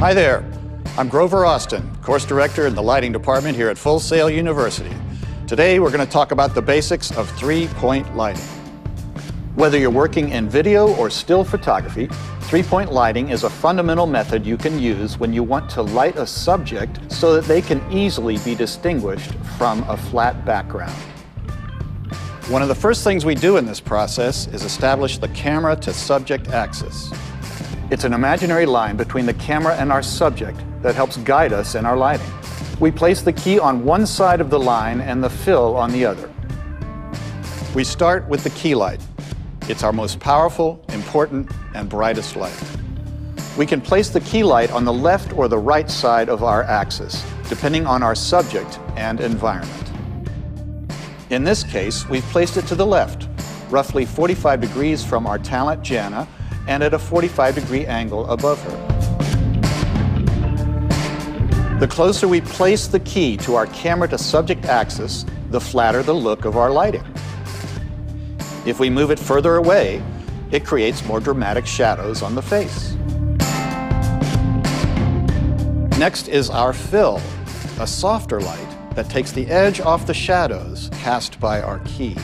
Hi there, I'm Grover Austin, Course Director in the Lighting Department here at Full Sail University. Today we're going to talk about the basics of three-point lighting. Whether you're working in video or still photography, three-point lighting is a fundamental method you can use when you want to light a subject so that they can easily be distinguished from a flat background. One of the first things we do in this process is establish the camera to subject axis. It's an imaginary line between the camera and our subject that helps guide us in our lighting. We place the key on one side of the line and the fill on the other. We start with the key light. It's our most powerful, important, and brightest light. We can place the key light on the left or the right side of our axis, depending on our subject and environment. In this case, we've placed it to the left, roughly 45 degrees from our talent, Jana, and at a 45-degree angle above her. The closer we place the key to our camera to subject axis, the flatter the look of our lighting. If we move it further away, it creates more dramatic shadows on the face. Next is our fill, a softer light that takes the edge off the shadows cast by our key.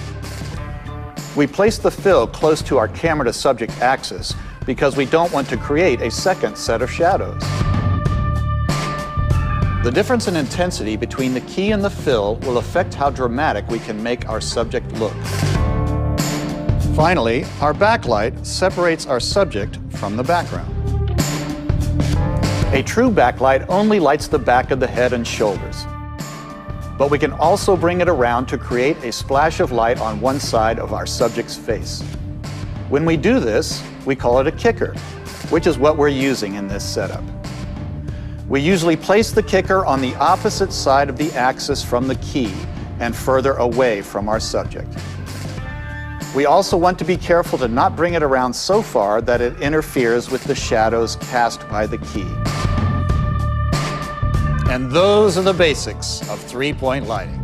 We place the fill close to our camera to subject axis because we don't want to create a second set of shadows. The difference in intensity between the key and the fill will affect how dramatic we can make our subject look. Finally, our backlight separates our subject from the background. A true backlight only lights the back of the head and shoulders. But we can also bring it around to create a splash of light on one side of our subject's face. When we do this, we call it a kicker, which is what we're using in this setup. We usually place the kicker on the opposite side of the axis from the key and further away from our subject. We also want to be careful to not bring it around so far that it interferes with the shadows cast by the key. And those are the basics of three-point lighting.